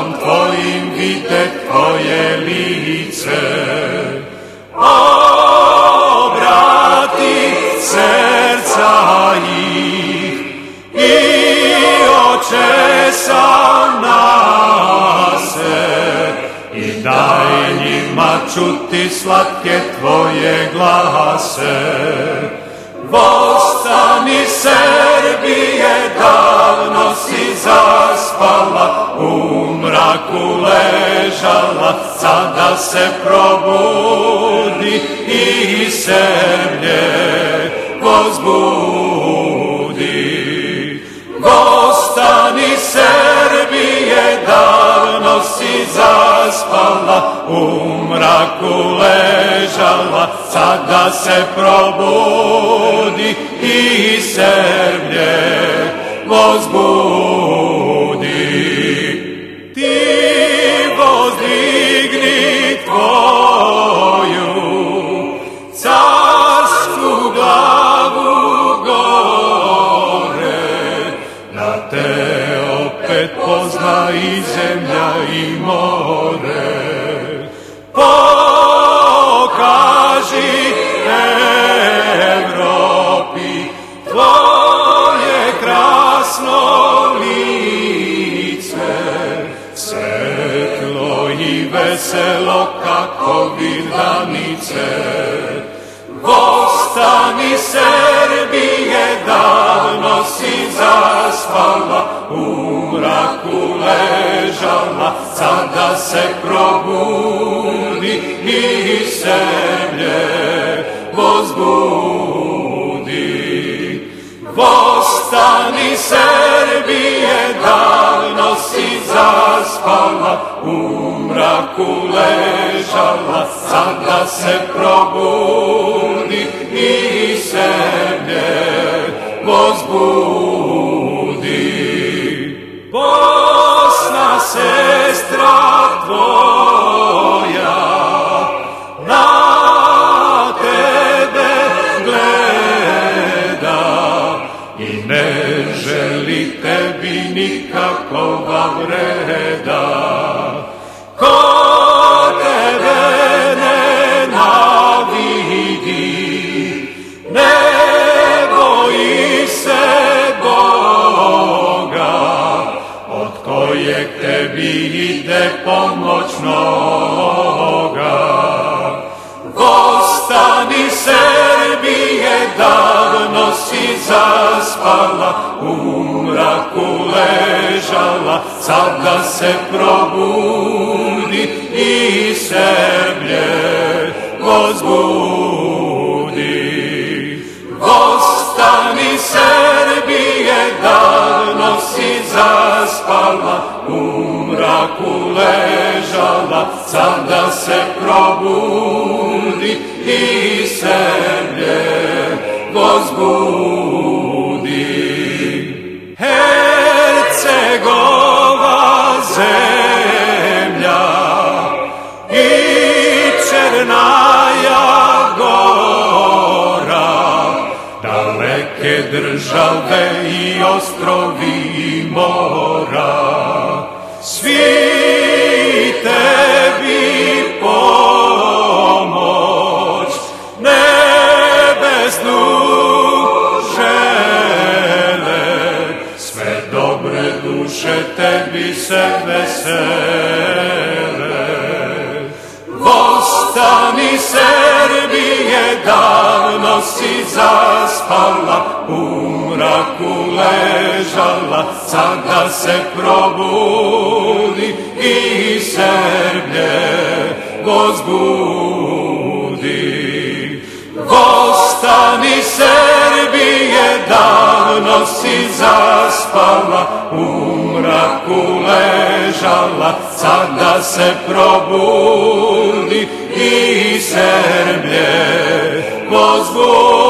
okom tvojim vidjet tvoje lice. Obrati srca ih i očesam nase i daj njima čuti slatke tvoje glase. Vostani Srbije, davno si zaspala, u mraku ležala, sada se probudi i Srbije vozbudi. Vostani Srbije, davno si zaspala, u mraku ležala, sada se probudi i Srbije vozbudi. Ti vozdigni tvoju carsku glavu gore, da te opet pozna i zemlja i more. Pokaži Evropi tvoje krasno lice, svetlo i veselo kako vidanice. Vostani Srbije, davno si zaspala, u mraku ležala, sada se probudi i Srbije vozbudi. Vostani Srbije, davno si zaspala, u mraku ležala, sada se probudi i Srbije vozbudi. Bosna, sestra tvoja, na tebe gleda i ne želi tebi nikakova vreda. Ko tebe ne navidi, ne boji se Boga, od kojeg tebi ide pomoć mnoga. Vostani Srbije, davno si zaspala, u mraku ležala, sada se probudi i Srbije vozbudi. Vostani Srbije, davno si zaspala, u mraku ležala, sada se probudi i Srbije vozbudi. Hercegova zemlja i Černaja Gora, daleke države i ostrovi i mora, svi tebi pomoć nebesnu žele, sve dobre duše tebi se vesele. Vostani Srbije, davno si zaspala, u mraku ležala, sada se probudi i Srbije vozbudi. Vostani Srbije, davno si zaspala, u mraku ležala, sada se probudi i Srbije vozbudi.